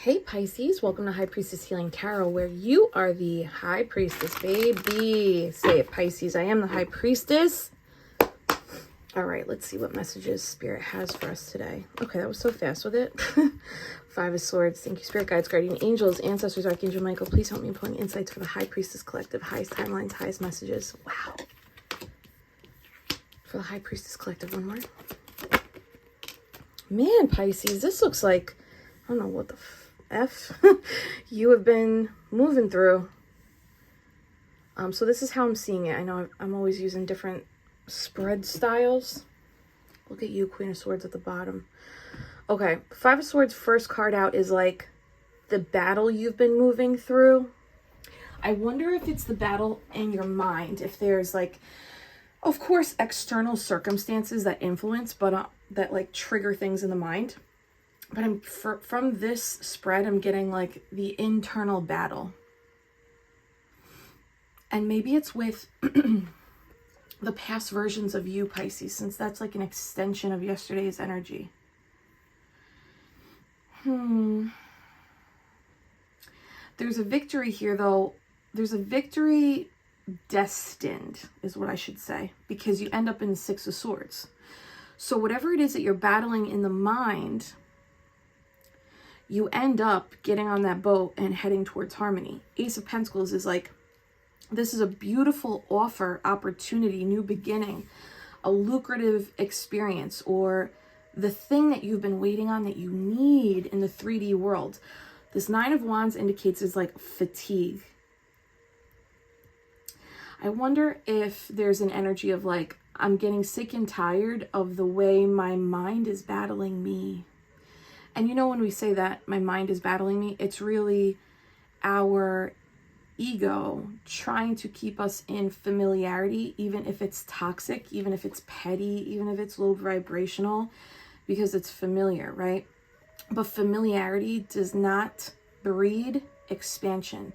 Hey Pisces, welcome to High Priestess Healing Tarot, where you are the High Priestess, baby. Say it, Pisces. I am the High Priestess. All right, let's see what messages Spirit has for us today. Okay, that was so fast with it. Five of Swords. Thank you, Spirit Guides, Guardian Angels, Ancestors, Archangel Michael. Please help me in pulling insights for the High Priestess Collective. Highest timelines, highest messages. Wow. For the High Priestess Collective, one more. Man, Pisces, this looks like, I don't know what the F you have been moving through. So this is how I'm seeing it. I know I'm always using different spread styles. Look at you, Queen of Swords at the bottom. Okay, Five of Swords, first card out is like the battle you've been moving through. I wonder if it's the battle in your mind, if there's like, of course, external circumstances that influence, but that like trigger things in the mind. But from this spread, I'm getting like the internal battle. And maybe it's with the past versions of you, Pisces, since that's like an extension of yesterday's energy. There's a victory here, though. There's a victory destined, is what I should say, because you end up in the Six of Swords. So whatever it is that you're battling in the mind, you end up getting on that boat and heading towards harmony. Ace of Pentacles is like, this is a beautiful offer, opportunity, new beginning, a lucrative experience, or the thing that you've been waiting on that you need in the 3D world. This Nine of Wands indicates is like fatigue. I wonder if there's an energy of like, I'm getting sick and tired of the way my mind is battling me. And you know, when we say that my mind is battling me, it's really our ego trying to keep us in familiarity, even if it's toxic, even if it's petty, even if it's low vibrational, because it's familiar, right? But familiarity does not breed expansion.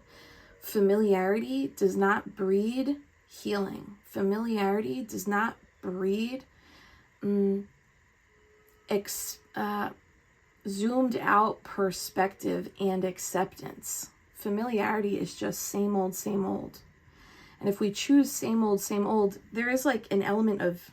Familiarity does not breed healing. Familiarity does not breed zoomed out perspective and acceptance. Familiarity is just same old, same old. And if we choose same old, there is like an element of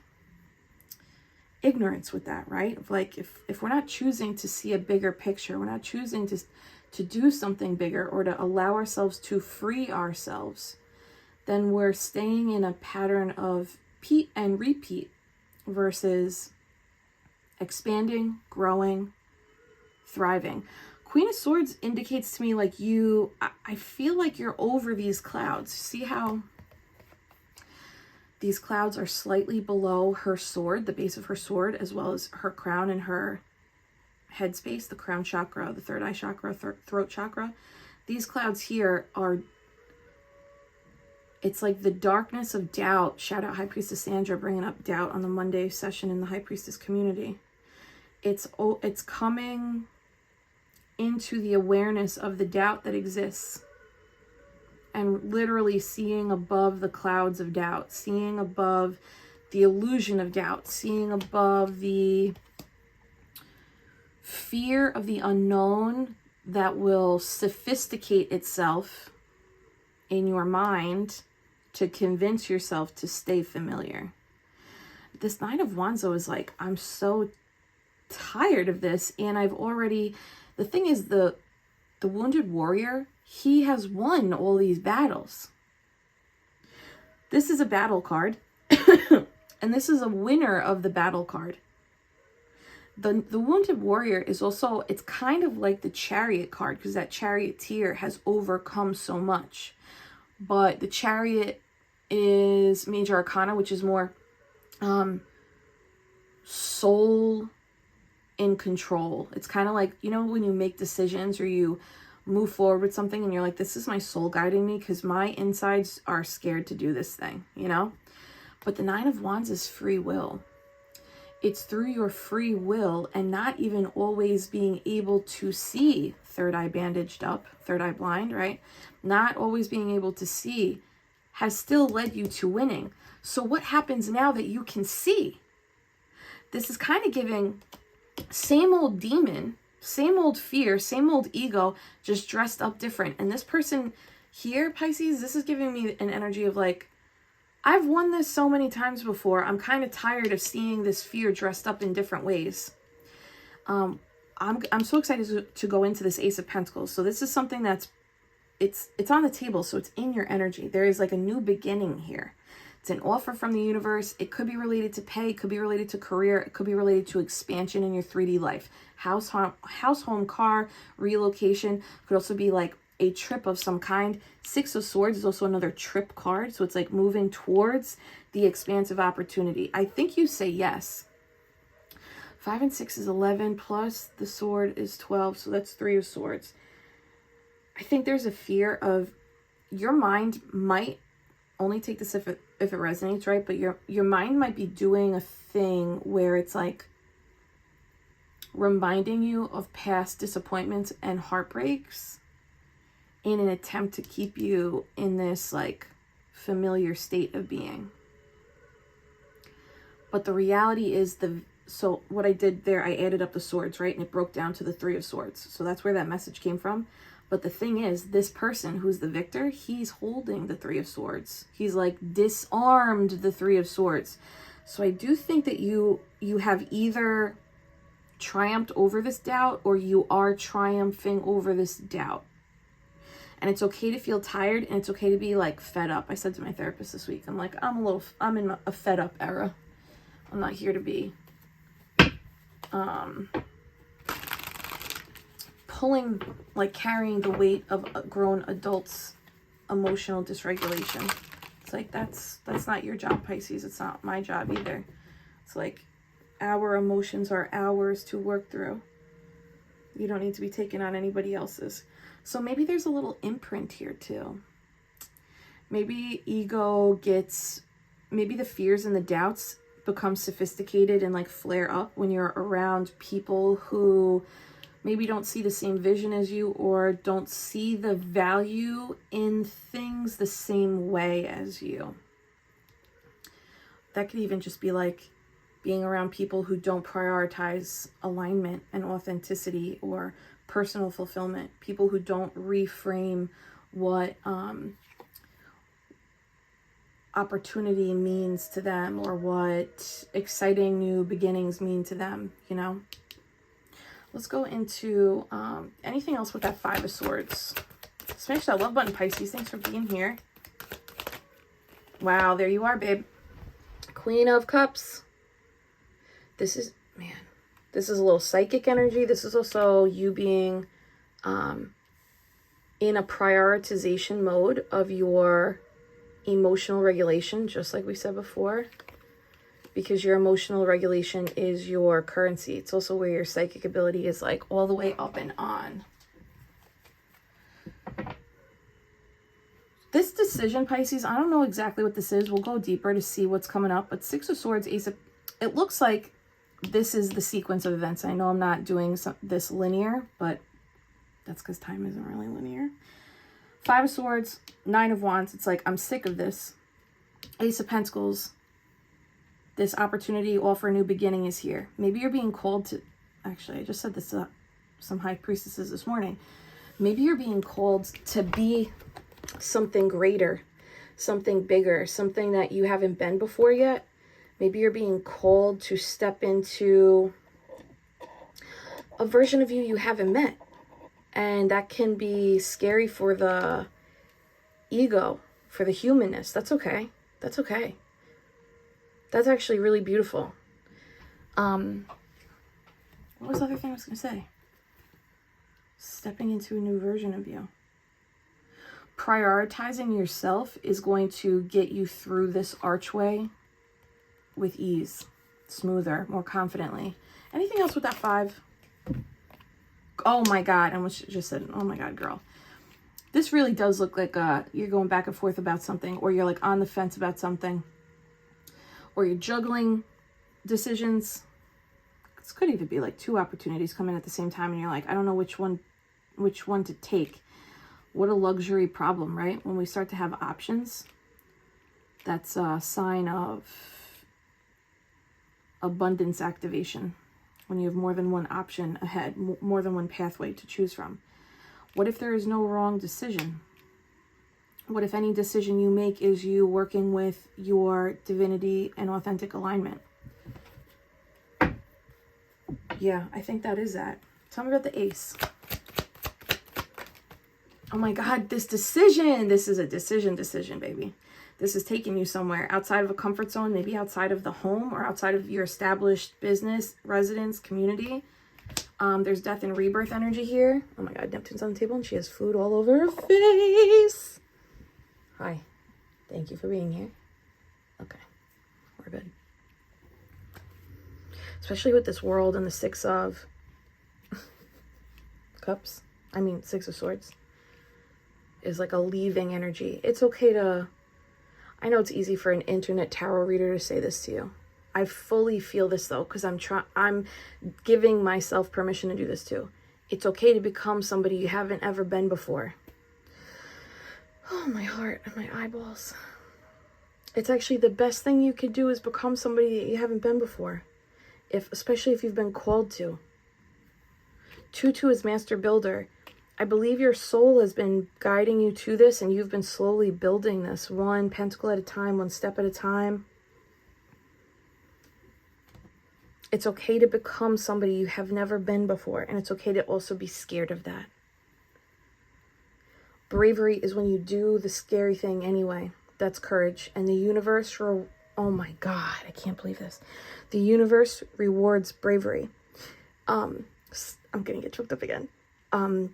ignorance with that, right? Of like, if we're not choosing to see a bigger picture, we're not choosing to do something bigger or to allow ourselves to free ourselves, then we're staying in a pattern of repeat and repeat versus expanding, growing, thriving. Queen of Swords indicates to me like I feel like you're over these clouds. See how these clouds are slightly below her sword, the base of her sword, as well as her crown and her headspace, the crown chakra, the third eye chakra, throat chakra. These clouds here are, it's like the darkness of doubt. Shout out High Priestess Sandra bringing up doubt on the Monday session in the High Priestess community. It's coming into the awareness of the doubt that exists and literally seeing above the clouds of doubt, seeing above the illusion of doubt, seeing above the fear of the unknown that will sophisticate itself in your mind to convince yourself to stay familiar. This Nine of Wands, though, is like, I'm so tired of this, and I've already... The thing is, the wounded warrior, he has won all these battles. This is a battle card, and this is a winner of the battle card. The wounded warrior is also, it's kind of like the chariot card, because that charioteer has overcome so much. But the chariot is major arcana, which is more soul in control. It's kind of like, you know, when you make decisions or you move forward with something and you're like, this is my soul guiding me because my insides are scared to do this thing, you know? But the Nine of Wands is free will. It's through your free will and not even always being able to see, third eye bandaged up, third eye blind, right? Not always being able to see has still led you to winning. So what happens now that you can see? This is kind of giving same old demon, Same old fear, same old ego, just dressed up different. And this person here, Pisces, this is giving me an energy of like, I've won this so many times before. I'm kind of tired of seeing this fear dressed up in different ways. I'm so excited to go into this Ace of Pentacles. So this is something that's, it's on the table, so it's in your energy. There is like a new beginning here. It's an offer from the universe. It could be related to pay, it could be related to career, it could be related to expansion in your 3D life. House, home, car, relocation. Could also be like a trip of some kind. Six of Swords is also another trip card. So it's like moving towards the expansive opportunity. I think you say yes. 5 and 6 is 11, plus the sword is 12. So that's 3 of Swords. I think there's a fear of, your mind might only take this if it resonates, right? But your mind might be doing a thing where it's like reminding you of past disappointments and heartbreaks in an attempt to keep you in this like familiar state of being. But the reality is so what I did there, I added up the swords, right? And it broke down to the 3 of Swords. So that's where that message came from. But the thing is, this person who's the victor, he's holding the 3 of Swords. He's like disarmed the 3 of Swords. So I do think that you have either triumphed over this doubt, or you are triumphing over this doubt. And it's okay to feel tired, and it's okay to be like fed up. I said to my therapist this week, I'm like, I'm in a fed up era. I'm not here to be carrying the weight of a grown adults' emotional dysregulation. It's like, that's not your job, Pisces. It's not my job either. It's like, our emotions are ours to work through. You don't need to be taking on anybody else's. So maybe there's a little imprint here too. Maybe maybe the fears and the doubts become sophisticated and like flare up when you're around people who maybe don't see the same vision as you, or don't see the value in things the same way as you. That could even just be like being around people who don't prioritize alignment and authenticity or personal fulfillment. People who don't reframe what opportunity means to them, or what exciting new beginnings mean to them, you know? Let's go into anything else with that 5 of Swords. Smash that love button, Pisces. Thanks for being here. Wow, there you are, babe. Queen of Cups. This is a little psychic energy. This is also you being in a prioritization mode of your emotional regulation, just like we said before. Because your emotional regulation is your currency. It's also where your psychic ability is like all the way up and on. This decision, Pisces, I don't know exactly what this is. We'll go deeper to see what's coming up. But 6 of Swords, Ace of... It looks like this is the sequence of events. I know I'm not doing this linear, but that's because time isn't really linear. 5 of Swords, 9 of Wands. It's like, I'm sick of this. Ace of Pentacles. This opportunity, offer a new beginning is here. Maybe you're being called to... Actually, I just said this to some high priestesses this morning. Maybe you're being called to be something greater, something bigger, something that you haven't been before yet. Maybe you're being called to step into a version of you haven't met. And that can be scary for the ego, for the humanness. That's okay. That's okay. That's actually really beautiful. What was the other thing I was going to say? Stepping into a new version of you. Prioritizing yourself is going to get you through this archway with ease, smoother, more confidently. Anything else with that 5? Oh my God. I almost just said, oh my God, girl. This really does look like you're going back and forth about something, or you're like on the fence about something, or you're juggling decisions. This could even be like 2 opportunities coming at the same time, and you're like, I don't know which one to take. What a luxury problem, right? When we start to have options, that's a sign of abundance activation. when you have more than one option ahead, more than one pathway to choose from? What if there is no wrong decision? What if any decision you make is you working with your divinity and authentic alignment? Yeah, I think that is that. Tell me about the Ace. Oh my God, this decision. This is a decision, baby. This is taking you somewhere outside of a comfort zone, maybe outside of the home or outside of your established business, residence, community. There's death and rebirth energy here. Oh my God, Neptune's on the table and she has food all over her face. Hi, thank you for being here. Okay, we're good. Especially with this world and the Six of Cups. I mean, Six of Swords is like a leaving energy. It's okay to, I know it's easy for an internet tarot reader to say this to you. I fully feel this though, because I'm giving myself permission to do this too. It's okay to become somebody you haven't ever been before. Oh, my heart and my eyeballs. It's actually the best thing you could do is become somebody that you haven't been before. Especially if you've been called to. 2-2 is Master Builder. I believe your soul has been guiding you to this and you've been slowly building this. One pentacle at a time, one step at a time. It's okay to become somebody you have never been before. And it's okay to also be scared of that. Bravery is when you do the scary thing anyway. That's courage. And the universe, oh my God, I can't believe this. The universe rewards bravery. I'm going to get choked up again.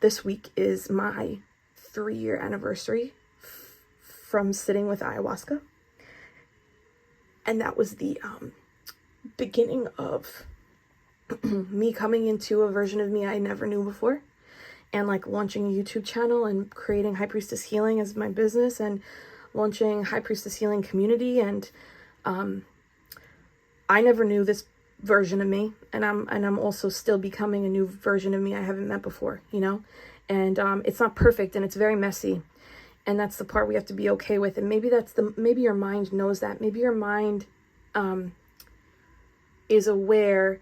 This week is my 3-year anniversary from sitting with ayahuasca. And that was the beginning of me coming into a version of me I never knew before. And like launching a YouTube channel and creating High Priestess Healing as my business and launching High Priestess Healing Community. And I never knew this version of me, and I'm also still becoming a new version of me I haven't met before, you know. And it's not perfect and it's very messy, and that's the part we have to be okay with. And maybe maybe your mind knows that. Maybe your mind is aware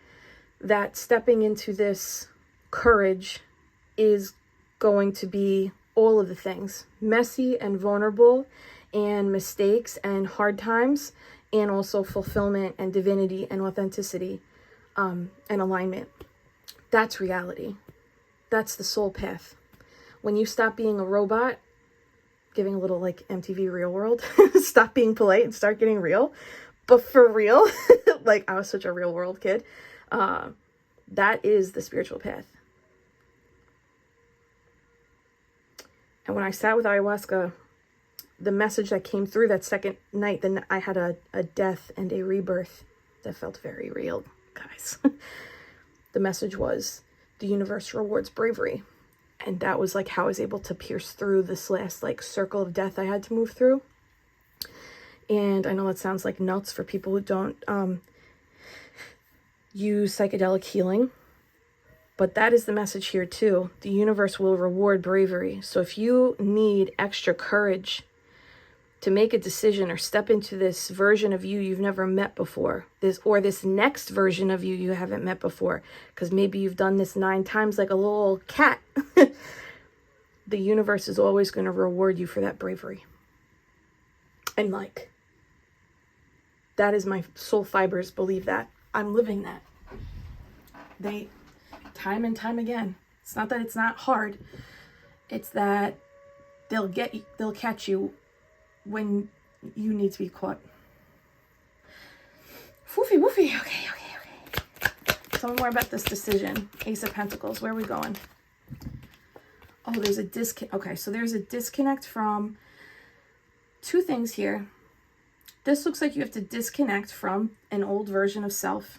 that stepping into this courage is going to be all of the things, messy and vulnerable and mistakes and hard times, and also fulfillment and divinity and authenticity and alignment. That's reality. That's the soul path. When you stop being a robot, giving a little like MTV Real World, stop being polite and start getting real, but for real, like I was such a real world kid. That is the spiritual path. And when I sat with ayahuasca, the message that came through that second night, then I had a death and a rebirth that felt very real, guys. The message was, the universe rewards bravery. And that was like how I was able to pierce through this last like circle of death I had to move through. And I know that sounds like nuts for people who don't use psychedelic healing. But that is the message here too. The universe will reward bravery. So if you need extra courage to make a decision or step into this version of you you've never met before, this next version of you you haven't met before, because maybe you've done this 9 times like a little cat, the universe is always going to reward you for that bravery. And like, that is my soul fibers believe that. I'm living that. They, time and time again, it's not that it's not hard, it's that they'll catch you when you need to be caught. Woofy. Okay. Tell me more about this decision. Ace of Pentacles. Where are we going? Oh, there's a disconnect. Okay, so there's a disconnect from 2 things here. This looks like you have to disconnect from an old version of self.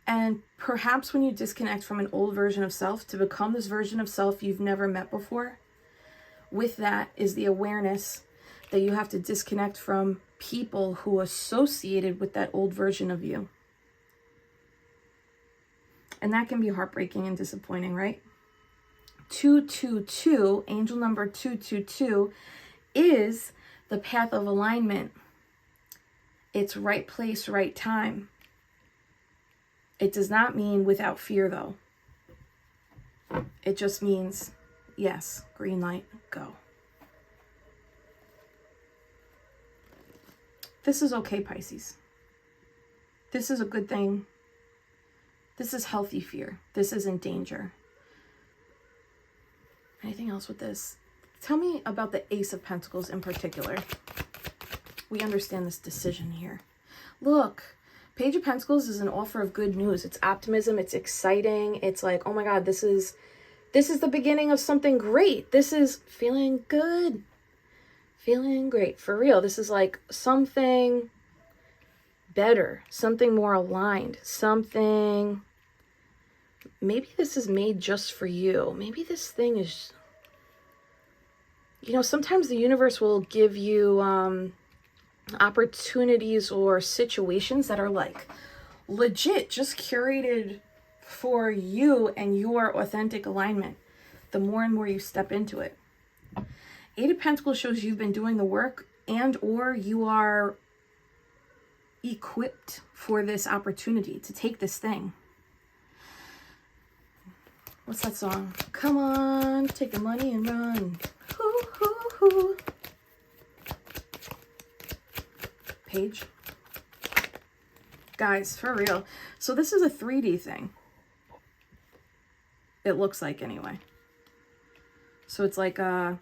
And perhaps when you disconnect from an old version of self to become this version of self you've never met before, with that is the awareness that you have to disconnect from people who are associated with that old version of you. And that can be heartbreaking and disappointing, right? 222, angel number 222, is the path of alignment. It's right place, right time. It does not mean without fear, though. It just means, yes, green light, go. This is okay, Pisces. This is a good thing. This is healthy fear. This isn't danger. Anything else with this? Tell me about the Ace of Pentacles in particular. We understand this decision here. Look, Page of Pentacles is an offer of good news. It's optimism. It's exciting. It's like, oh my God, this is the beginning of something great. This is feeling good. Feeling great. For real. This is like something better. Something more aligned. Something... Maybe this is made just for you. Maybe this thing is... You know, sometimes the universe will give you opportunities or situations that are like legit just curated for you and your authentic alignment. The more and more you step into it. Eight of Pentacles shows you've been doing the work and or you are equipped for this opportunity to take this thing. What's that song? Come on, take the money and run. Hoo, hoo, hoo. Page. Guys, for real. So this is a 3D thing. It looks like anyway. So it's like a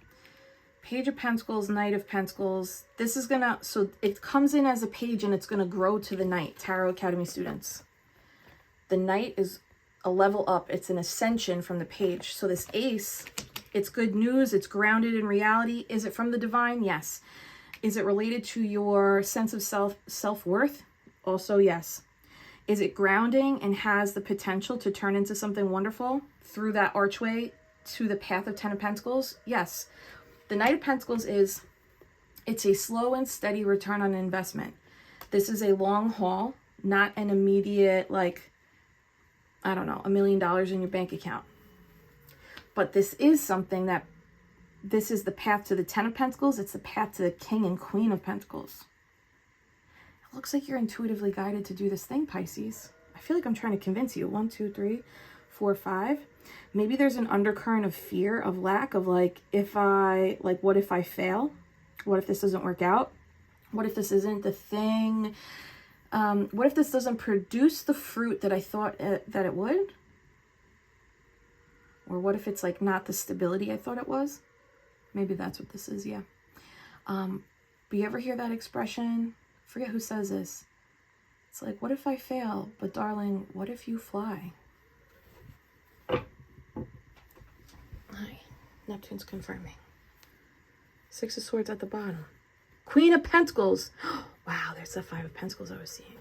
Page of Pentacles, Knight of Pentacles. This is gonna, so it comes in as a page and it's gonna grow to the Knight, Tarot Academy students. The Knight is a level up. It's an ascension from the page. So this ace, it's good news. It's grounded in reality. Is it from the divine? Yes. Is it related to your sense of self-worth? Also, yes. Is it grounding and has the potential to turn into something wonderful through that archway to the path of Ten of Pentacles? Yes. The Knight of Pentacles is, it's a slow and steady return on investment. This is a long haul, not an immediate, like, I don't know, $1 million in your bank account. But this is something that, this is the path to the Ten of Pentacles. It's the path to the King and Queen of Pentacles. It looks like you're intuitively guided to do this thing, Pisces. I feel like I'm trying to convince you. 1, 2, 3, 4, 5. Maybe there's an undercurrent of fear, of lack, of like, what if I fail? What if this doesn't work out? What if this isn't the thing? What if this doesn't produce the fruit that I thought that it would? Or what if it's like not the stability I thought it was? Maybe that's what this is, yeah. But you ever hear that expression? I forget who says this. It's like, what if I fail? But darling, what if you fly? Hi, Neptune's confirming. 6 of Swords at the bottom. Queen of Pentacles. Wow, there's the 5 of Pentacles I was seeing.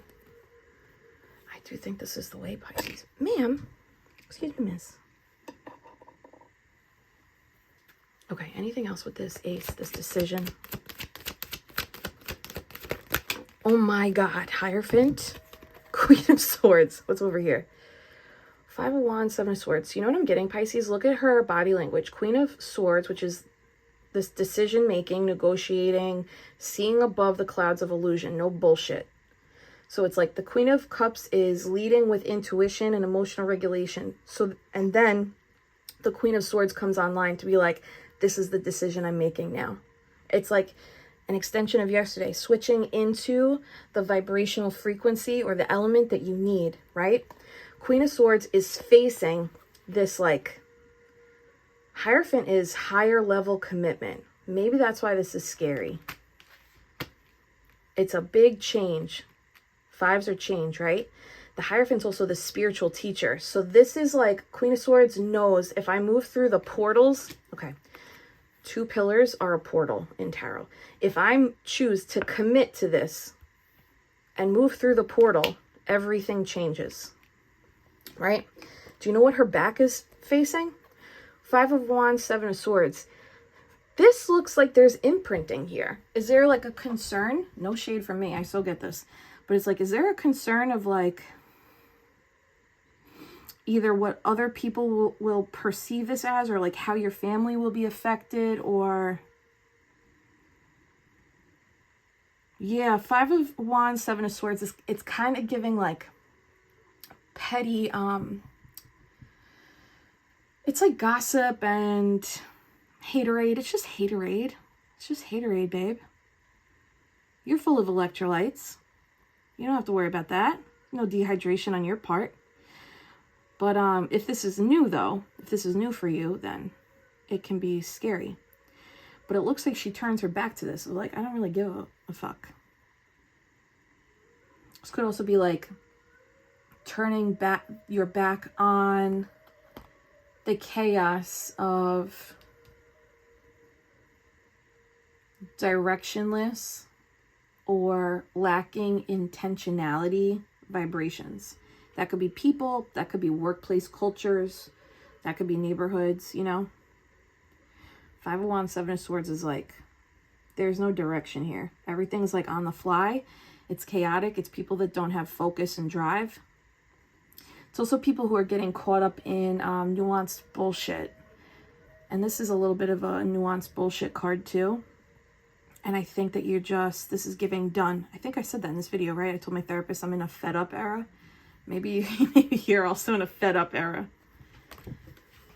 I do think this is the way, Pisces. Ma'am. Excuse me, miss. Okay, anything else with this ace, this decision? Oh my God, Hierophant. Queen of Swords. What's over here? 5 of Wands, 7 of Swords. You know what I'm getting, Pisces? Look at her body language. Queen of Swords, which is this decision-making, negotiating, seeing above the clouds of illusion. No bullshit. So it's like the Queen of Cups is leading with intuition and emotional regulation. So, and then the Queen of Swords comes online to be like, this is the decision I'm making now. It's like an extension of yesterday, switching into the vibrational frequency or the element that you need, right? Queen of Swords is facing this like, Hierophant is higher level commitment. Maybe that's why this is scary. It's a big change. 5s are change, right? The Hierophant's also the spiritual teacher. So this is like Queen of Swords knows if I move through the portals, okay, 2 pillars are a portal in tarot. If I choose to commit to this and move through the portal, everything changes, right? Do you know what her back is facing? 5 of Wands, 7 of Swords. This looks like there's imprinting here. Is there like a concern? No shade from me. I still get this. But it's like, is there a concern of like either what other people will perceive this as, or like how your family will be affected, or... Yeah, 5 of Wands, 7 of Swords, it's kind of giving like petty, it's like gossip and haterade. It's just haterade. It's just haterade, babe. You're full of electrolytes. You don't have to worry about that. No dehydration on your part. But if this is new, though, if this is new for you, then it can be scary. But it looks like she turns her back to this. Like, I don't really give a fuck. This could also be like turning back your back on the chaos of directionless or lacking intentionality vibrations. That could be people, that could be workplace cultures, that could be neighborhoods, you know. Five of Wands, Seven of Swords is like, there's no direction here. Everything's like on the fly. It's chaotic. It's people that don't have focus and drive. It's also people who are getting caught up in nuanced bullshit. And this is a little bit of a nuanced bullshit card too. And I think that you're just, this is giving done. I think I said that in this video, right? I told my therapist I'm in a fed up era. Maybe you're also in a fed up era.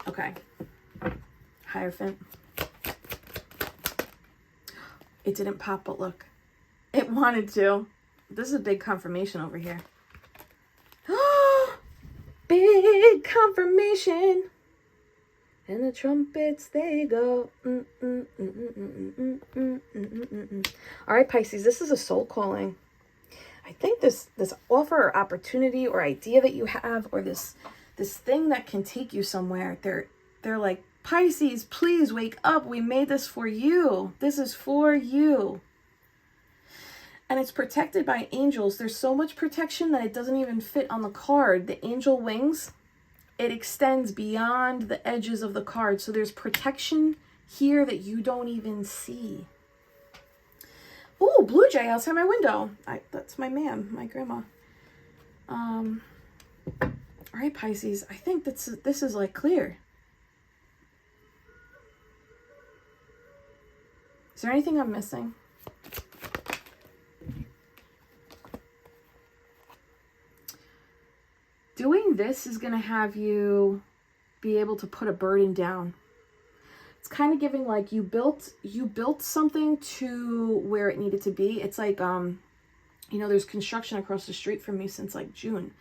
Okay. Hierophant. It didn't pop, but look. It wanted to. This is a big confirmation over here. Big confirmation. And the trumpets, they go. All right, Pisces, this is a soul calling. I think this offer or opportunity or idea that you have, or this thing that can take you somewhere, they're like, Pisces, please wake up. We made this for you. This is for you. And it's protected by angels. There's so much protection that it doesn't even fit on the card. The angel wings, it extends beyond the edges of the card. So there's protection here that you don't even see. Oh, blue jay outside my window. That's my ma'am, my grandma. All right, Pisces. I think this is like clear. Is there anything I'm missing? Doing this is going to have you be able to put a burden down. It's kind of giving like you built something to where it needed to be. It's like, you know, there's construction across the street from me since like June.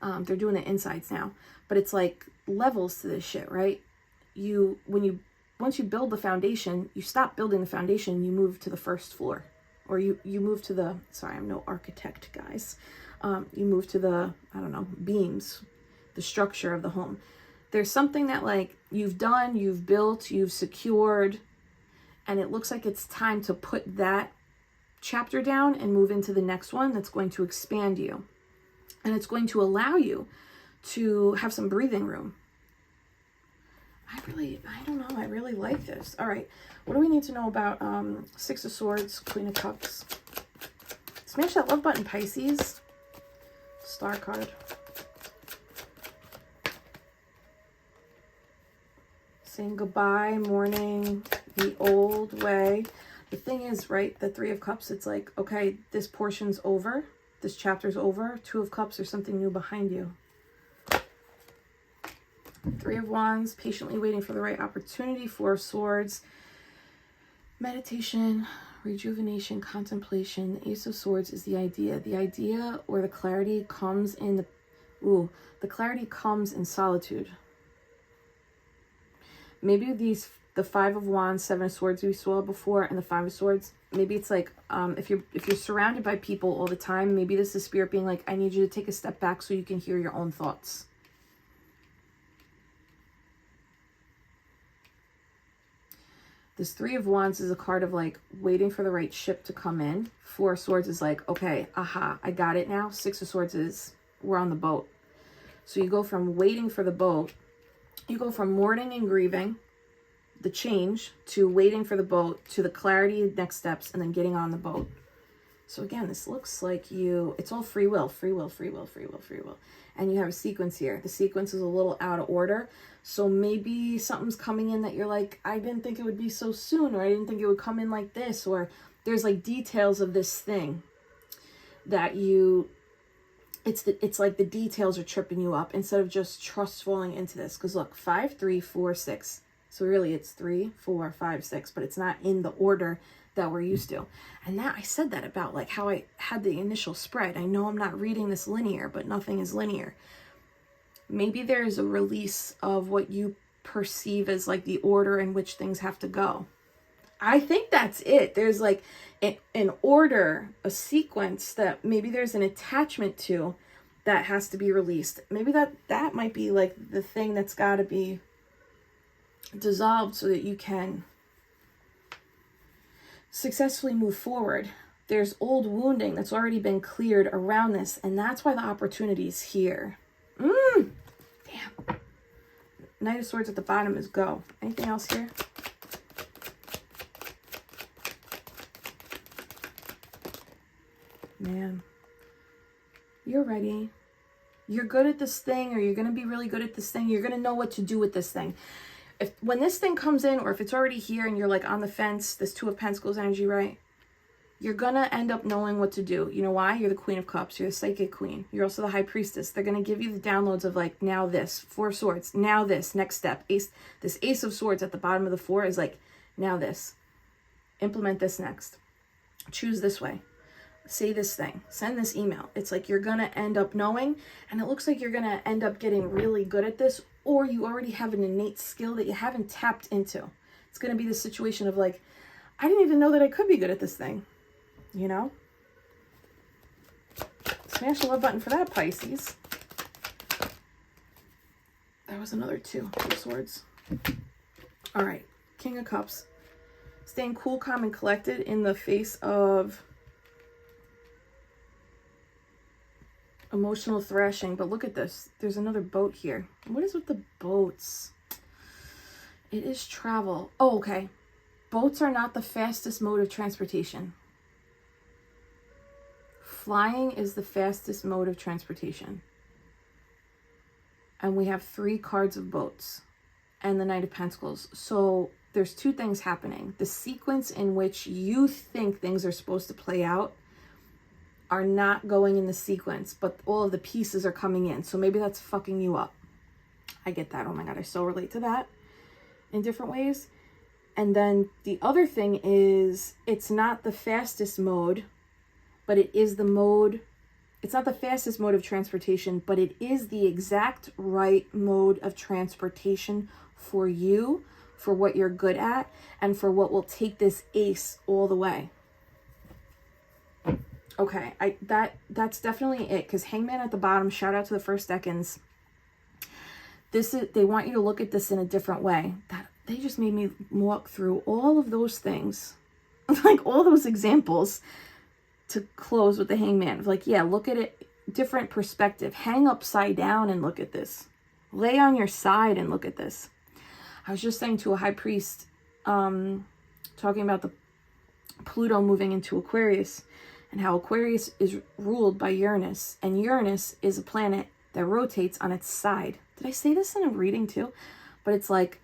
They're doing the insides now, but it's like levels to this shit, right? Once you build the foundation, you stop building the foundation, you move to the first floor, or you move to the, sorry, I'm no architect, guys. You move to the, I don't know, beams, the structure of the home. There's something that like you've done, you've built, you've secured, and it looks like it's time to put that chapter down and move into the next one that's going to expand you. And it's going to allow you to have some breathing room. I don't know, I really like this. All right, what do we need to know about Six of Swords, Queen of Cups? Smash that love button, Pisces. Star card. Saying goodbye, mourning the old way. The thing is, right, the Three of Cups, it's like, okay, this portion's over. This chapter's over. Two of Cups, there's something new behind you. Three of Wands, patiently waiting for the right opportunity. Four of Swords, meditation, rejuvenation, contemplation. The Ace of Swords is the idea. The idea or the clarity comes in the clarity comes in solitude. Maybe the Five of Wands, Seven of Swords we saw before, and the Five of Swords, maybe it's like if you're surrounded by people all the time, maybe this is Spirit being like, I need you to take a step back so you can hear your own thoughts. This Three of Wands is a card of like waiting for the right ship to come in. Four of Swords is like, okay, aha, I got it now. Six of Swords is we're on the boat. So you go from waiting for the boat, you go from mourning and grieving the change to waiting for the boat to the clarity, next steps, and then getting on the boat. So again, this looks like it's all free will, free will, free will, free will, free will. And you have a sequence here. The sequence is a little out of order. So maybe something's coming in that you're like, I didn't think it would be so soon, or I didn't think it would come in like this, or there's like details of this thing that you it's like the details are tripping you up instead of just trust falling into this. Because look, 5, 3, 4, 6. So really it's 3, 4, 5, 6, but it's not in the order that we're used to. And that I said that about like how I had the initial spread. I know I'm not reading this linear, but nothing is linear. Maybe there is a release of what you perceive as like the order in which things have to go. I think that's it. There's like an order, a sequence that maybe there's an attachment to that has to be released. Maybe that might be like the thing that's got to be dissolved so that you can successfully move forward. There's old wounding that's already been cleared around this, and that's why the opportunity is here. Damn. Knight of Swords at the bottom is go. Anything else here? Man, you're ready. You're good at this thing, or you're going to be really good at this thing. You're going to know what to do with this thing. When this thing comes in, or if it's already here and you're like on the fence, this Two of Pentacles energy, right? You're going to end up knowing what to do. You know why? You're the Queen of Cups. You're the Psychic Queen. You're also the High Priestess. They're going to give you the downloads of like, now this, Four of Swords, now this, next step. This Ace of Swords at the bottom of the 4 is like, now this. Implement this next. Choose this way. Say this thing, send this email. It's like you're going to end up knowing, and it looks like you're going to end up getting really good at this, or you already have an innate skill that you haven't tapped into. It's going to be the situation of like, I didn't even know that I could be good at this thing, you know? Smash the love button for that, Pisces. That was another 2 of Swords. All right, King of Cups. Staying cool, calm, and collected in the face of emotional thrashing. But look at this. There's another boat here. What is with the boats? It is travel. Oh, okay. Boats are not the fastest mode of transportation. Flying is the fastest mode of transportation. And we have 3 cards of boats and the Knight of Pentacles. So there's 2 things happening. The sequence in which you think things are supposed to play out are not going in the sequence, but all of the pieces are coming in. So maybe that's fucking you up. I get that. Oh my God, I so relate to that in different ways. And then the other thing is, it's not the fastest mode, but it is the mode. It's not the fastest mode of transportation, but it is the exact right mode of transportation for you, for what you're good at, and for what will take this ace all the way. Okay, that's definitely it, because Hangman at the bottom, shout out to the first decans. They want you to look at this in a different way. They just made me walk through all of those things, like all those examples, to close with the Hangman. Like, yeah, look at it, different perspective. Hang upside down and look at this. Lay on your side and look at this. I was just saying to a high priest, talking about the Pluto moving into Aquarius, and how Aquarius is ruled by Uranus, and Uranus is a planet that rotates on its side. Did I say this in a reading too? But it's like,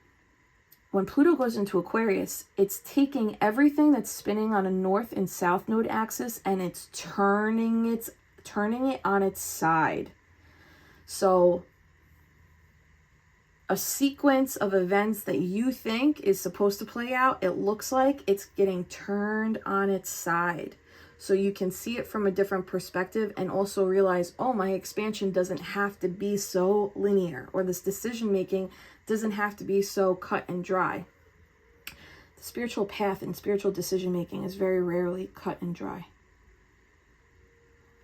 when Pluto goes into Aquarius, it's taking everything that's spinning on a north and south node axis, and it's turning it on its side. So a sequence of events that you think is supposed to play out, it looks like it's getting turned on its side. So you can see it from a different perspective, and also realize, oh, my expansion doesn't have to be so linear, or this decision making doesn't have to be so cut and dry. The spiritual path and spiritual decision making is very rarely cut and dry.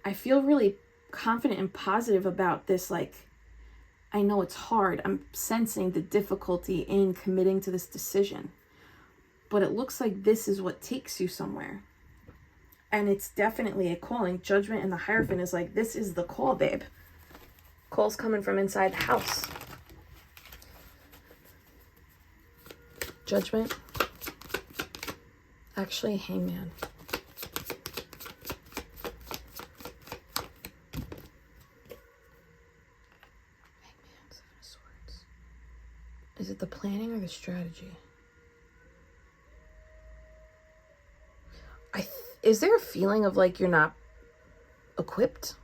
I feel really confident and positive about this. Like, I know it's hard. I'm sensing the difficulty in committing to this decision, but it looks like this is what takes you somewhere. And it's definitely a calling. Judgment and the Hierophant is like, this is the call, babe. Call's coming from inside the house. Judgment. Actually, Hangman. Hangman, 7 of Swords. Is it the planning or the strategy? Is there a feeling of like you're not equipped?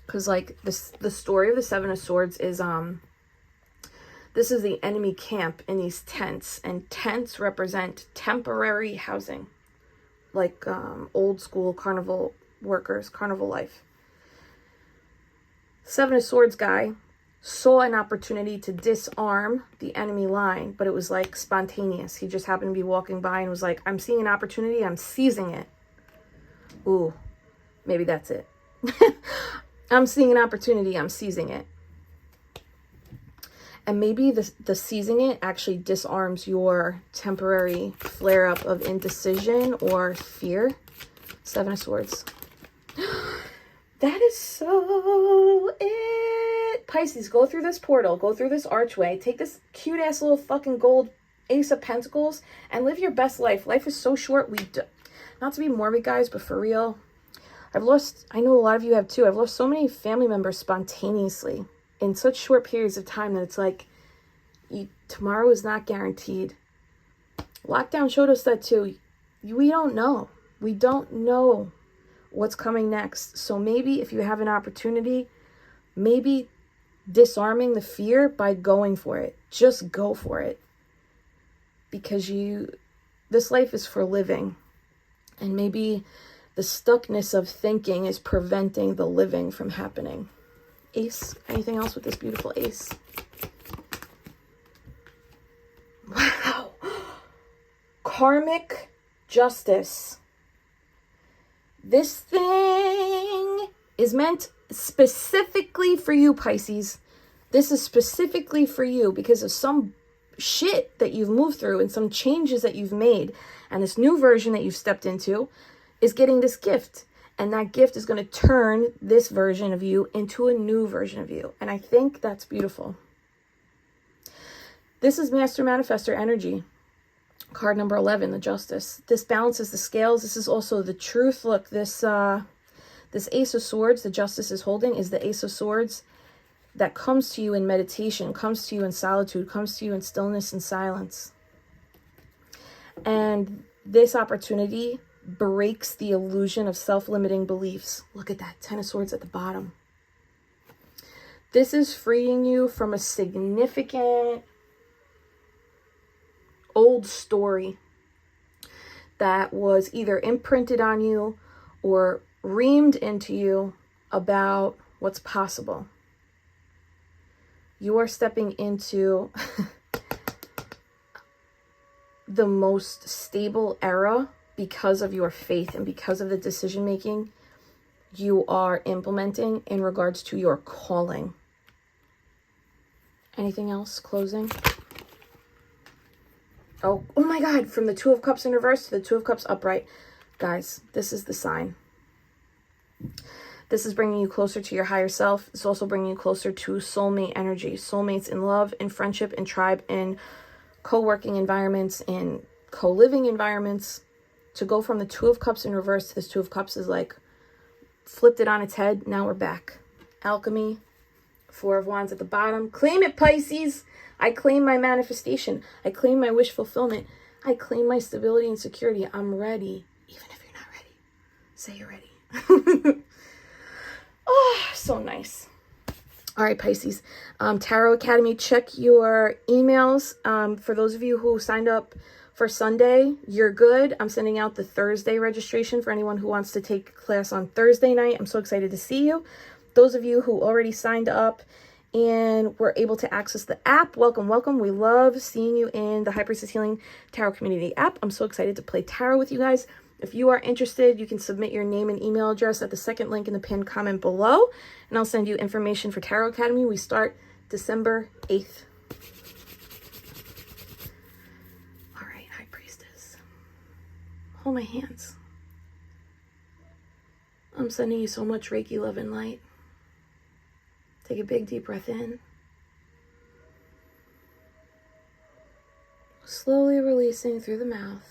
Because like this, the story of the Seven of Swords is this is the enemy camp in these tents, and tents represent temporary housing, like old school carnival workers, carnival life. Seven of Swords guy saw an opportunity to disarm the enemy line, but it was like spontaneous. He just happened to be walking by and was like, I'm seeing an opportunity, I'm seizing it. Ooh, maybe that's it. I'm seeing an opportunity, I'm seizing it. And maybe the seizing it actually disarms your temporary flare-up of indecision or fear. Seven of Swords. That is so it. Pisces, go through this portal, go through this archway, take this cute-ass little fucking gold Ace of Pentacles, and live your best life. Life is so short. Not to be morbid, guys, but for real, I know a lot of you have too, I've lost so many family members spontaneously in such short periods of time that it's like, tomorrow is not guaranteed. Lockdown showed us that too. We don't know. We don't know what's coming next. So maybe if you have an opportunity, maybe disarming the fear by going for it. Just go for it. Because this life is for living. And maybe the stuckness of thinking is preventing the living from happening. Ace, anything else with this beautiful ace? Wow. Karmic justice. This thing is meant specifically for you, Pisces. This is specifically for you because of some shit that you've moved through and some changes that you've made. And this new version that you've stepped into is getting this gift. And that gift is going to turn this version of you into a new version of you. And I think that's beautiful. This is Master Manifestor energy. Card number 11, the Justice. This balances the scales. This is also the truth. Look, this Ace of Swords, the Justice is holding, is the Ace of Swords that comes to you in meditation, comes to you in solitude, comes to you in stillness and silence. And this opportunity breaks the illusion of self-limiting beliefs. Look at that, Ten of Swords at the bottom. This is freeing you from a significant old story that was either imprinted on you or reamed into you about what's possible. You are stepping into the most stable era because of your faith and because of the decision making you are implementing in regards to your calling. Anything else? Closing? Oh my God, from the Two of Cups in reverse to the Two of Cups upright. Guys, this is the sign. This is bringing you closer to your higher self. It's also bringing you closer to soulmate energy. Soulmates in love, in friendship, in tribe, in co-working environments, in co-living environments. To go from the Two of Cups in reverse to this Two of Cups is like flipped it on its head. Now we're back. Alchemy, Four of Wands at the bottom. Claim it, Pisces. I claim my manifestation. I claim my wish fulfillment. I claim my stability and security. I'm ready. Even if you're not ready, say you're ready. Oh, so nice. All right, Pisces. Tarot Academy, check your emails. For those of you who signed up for Sunday, you're good. I'm sending out the Thursday registration for anyone who wants to take class on Thursday night. I'm so excited to see you. Those of you who already signed up and were able to access the app, welcome, welcome. We love seeing you in the High Priestess Healing Tarot Community app. I'm so excited to play tarot with you guys. If you are interested, you can submit your name and email address at the second link in the pinned comment below, and I'll send you information for Tarot Academy. We start December 8th. All right, High Priestess. Hold my hands. I'm sending you so much Reiki love and light. Take a big deep breath in. Slowly releasing through the mouth.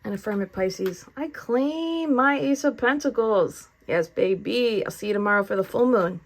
And affirm it, Pisces. I claim my Ace of Pentacles. Yes, baby. I'll see you tomorrow for the full moon.